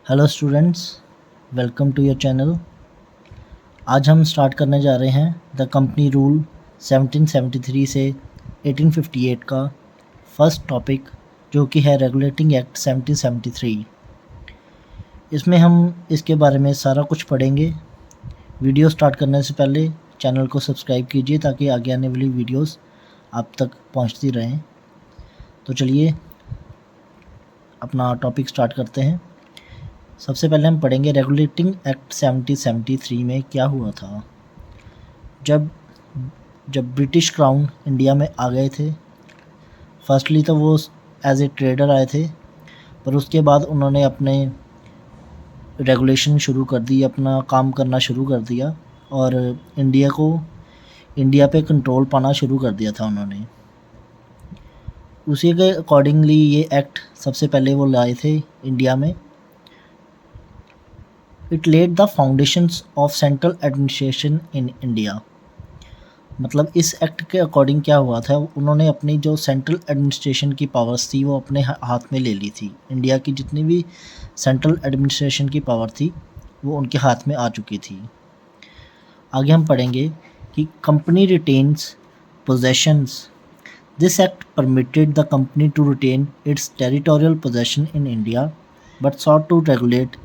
Hello students, welcome to your channel. आज हम start करने जा रहे हैं द कंपनी रूल 1773 से 1858 का फर्स्ट टॉपिक, जो कि है रेगुलेटिंग एक्ट 1773। इसमें हम इसके बारे में सारा कुछ पढ़ेंगे। वीडियो स्टार्ट करने से पहले चैनल को सब्सक्राइब कीजिए ताकि आगे आने वाली वीडियोस आप तक पहुंचती रहें। तो चलिए अपना टॉपिक स्टार्ट करते हैं। सबसे पहले हम पढ़ेंगे रेगुलेटिंग एक्ट 1773 में क्या हुआ था। जब जब ब्रिटिश क्राउन इंडिया में आ गए थे, फर्स्टली तो वो एज ए ट्रेडर आए थे, पर उसके बाद उन्होंने अपने रेगुलेशन शुरू कर दी, अपना काम करना शुरू कर दिया और इंडिया पे कंट्रोल पाना शुरू कर दिया था उन्होंने। उसी के अकॉर्डिंगली ये एक्ट सबसे पहले वो लाए थे इंडिया में। It laid the foundations of central administration in India. मतलब इस एक्ट के अकॉर्डिंग क्या हुआ था, उन्होंने अपनी जो सेंट्रल एडमिनिस्ट्रेशन की पावर्स थी वो अपने हाथ में ले ली थी। इंडिया की जितनी भी सेंट्रल एडमिनिस्ट्रेशन की पावर थी वो उनके हाथ में आ चुकी थी। आगे हम पढ़ेंगे कि company retains possessions. This act permitted the company to retain its territorial possession in India but sought to regulate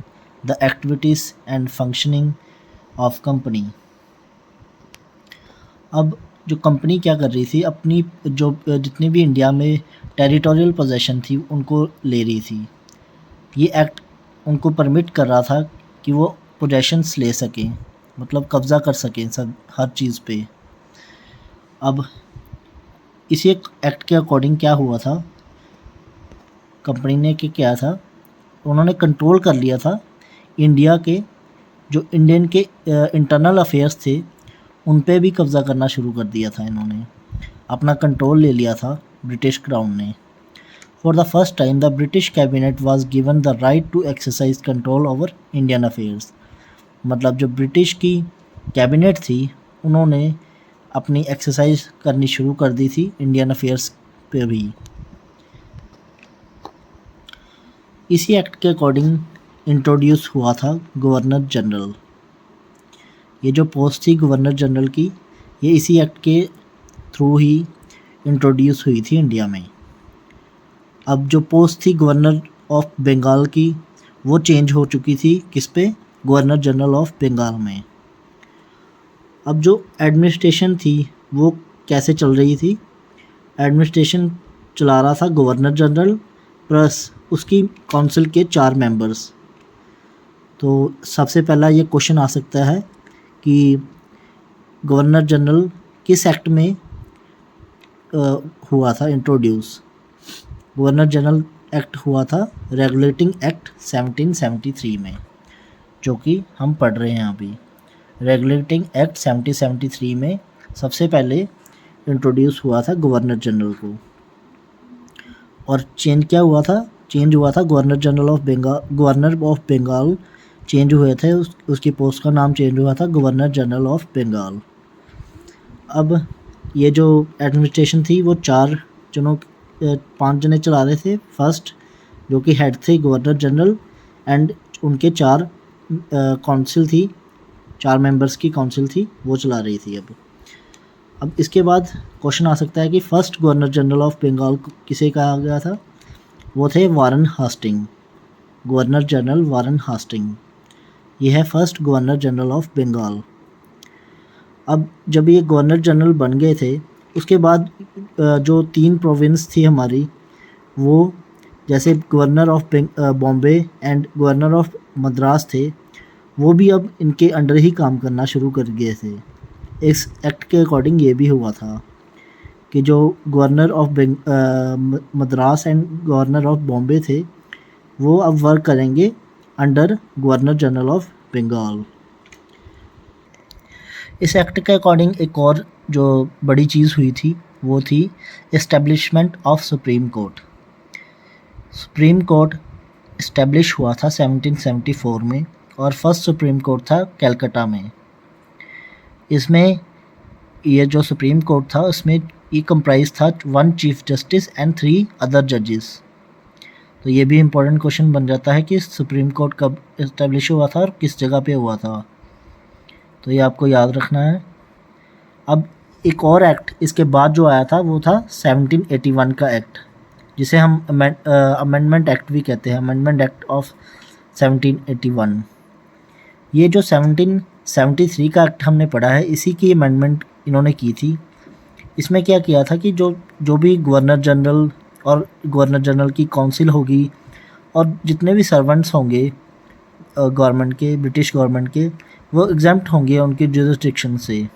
the activities and functioning of company. अब जो कंपनी क्या कर रही थी, अपनी जो जितनी भी इंडिया में टेरिटोरियल पोजेशन थी उनको ले रही थी। ये एक्ट उनको परमिट कर रहा था कि वो पोजेशंस ले सकें, मतलब कब्ज़ा कर सकें सब हर चीज़ पे। अब इसी एक्ट के अकॉर्डिंग क्या हुआ था, कंपनी ने क्या था, उन्होंने कंट्रोल कर लिया था इंडिया के जो इंडियन के इंटरनल अफेयर्स थे उन पे भी कब्ज़ा करना शुरू कर दिया था। इन्होंने अपना कंट्रोल ले लिया था ब्रिटिश क्राउन ने। For the first time the British cabinet was given the right to exercise control over Indian affairs. मतलब जो ब्रिटिश की कैबिनेट थी उन्होंने अपनी एक्सरसाइज करनी शुरू कर दी थी इंडियन अफेयर्स पे भी। इसी एक्ट के अकॉर्डिंग इंट्रोड्यूस हुआ था गवर्नर जनरल। ये जो पोस्ट थी गवर्नर जनरल की, ये इसी एक्ट के थ्रू ही इंट्रोड्यूस हुई थी इंडिया में। अब जो पोस्ट थी गवर्नर ऑफ बंगाल की, वो चेंज हो चुकी थी किस पे, गवर्नर जनरल ऑफ बंगाल में। अब जो एडमिनिस्ट्रेशन थी वो कैसे चल रही थी, एडमिनिस्ट्रेशन चला रहा था गवर्नर जनरल प्लस उसकी काउंसिल के 4 मेंबर्स। तो सबसे पहला ये क्वेश्चन आ सकता है कि गवर्नर जनरल किस एक्ट में हुआ था इंट्रोड्यूस। गवर्नर जनरल एक्ट हुआ था रेगुलेटिंग एक्ट 1773 में, जो कि हम पढ़ रहे हैं अभी। रेगुलेटिंग एक्ट 1773 में सबसे पहले इंट्रोड्यूस हुआ था गवर्नर जनरल को। और चेंज क्या हुआ था, चेंज हुआ था गवर्नर ऑफ बंगाल चेंज हुए थे, उसकी पोस्ट का नाम चेंज हुआ था गवर्नर जनरल ऑफ बंगाल। अब ये जो एडमिनिस्ट्रेशन थी वो 5 जने चला रहे थे। फर्स्ट जो कि हेड थे गवर्नर जनरल एंड उनके 4 काउंसिल थी, 4 मेंबर्स की काउंसिल थी, वो चला रही थी। अब इसके बाद क्वेश्चन आ सकता है कि first governor general of Bengal किसे कहा गया था, वो थे Warren Hasting, governor general Warren Hasting. ये है first governor general of Bengal. अब जब ये गवर्नर जनरल बन गए थे उसके बाद जो 3 प्रोविंस थी हमारी, वो जैसे governor of Bombay and governor of Madras थे, वो भी अब इनके अंडर ही काम करना शुरू कर गए थे। इस एक्ट के अकॉर्डिंग ये भी हुआ था कि जो governor of Madras and governor of Bombay थे वो अब वर्क करेंगे under governor general of Bengal. इस एक्ट के अकॉर्डिंग एक और जो बड़ी चीज़ हुई थी वो थी establishment of supreme court. Supreme court establish हुआ था 1774 में और फर्स्ट सुप्रीम कोर्ट था कलकत्ता में। इसमें ये जो सुप्रीम कोर्ट था उसमें ये कंप्राइज था 1 चीफ जस्टिस एंड 3 अदर जजेस। तो ये भी इम्पोर्टेंट क्वेश्चन बन जाता है कि सुप्रीम कोर्ट कब इस्टेब्लिश हुआ था और किस जगह पे हुआ था, तो ये आपको याद रखना है। अब एक और एक्ट इसके बाद जो आया था वो था 1781 का एक्ट, जिसे हम अमेंडमेंट एक्ट भी कहते हैं, अमेंडमेंट एक्ट ऑफ 1781। ये जो 1773 का एक्ट हमने पढ़ा है, इसी की अमेंडमेंट इन्होंने की थी। इसमें क्या किया था कि जो भी गवर्नर जनरल और गवर्नर जनरल की काउंसिल होगी और जितने भी सर्वेंट्स होंगे गवर्नमेंट के, ब्रिटिश गवर्नमेंट के, वो एग्जम्प्ट होंगे उनके जुरिस्डिक्शन से।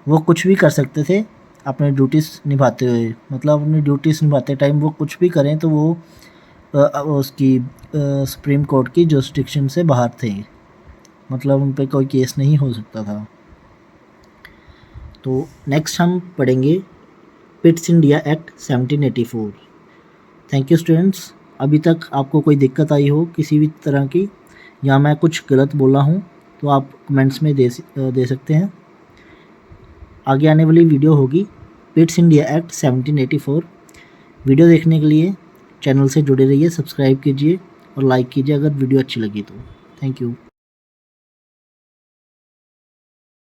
वो कुछ भी कर सकते थे अपने ड्यूटीज़ निभाते हुए, मतलब अपनी ड्यूटीज़ निभाते टाइम वो कुछ भी करें तो वो उसकी सुप्रीम कोर्ट की जुरिस्डिक्शन से बाहर थे, मतलब उन पर कोई केस नहीं हो सकता था। तो नेक्स्ट हम पढ़ेंगे Pitt's India act 1784। Thank you students. अभी तक आपको कोई दिक्कत आई हो किसी भी तरह की, या मैं कुछ गलत बोला हूँ, तो आप कमेंट्स में दे सकते हैं। आगे आने वाली वीडियो होगी पिट्स इंडिया एक्ट 1784। वीडियो देखने के लिए चैनल से जुड़े रहिए, सब्सक्राइब कीजिए और लाइक कीजिए अगर वीडियो अच्छी लगी तो। Thank you.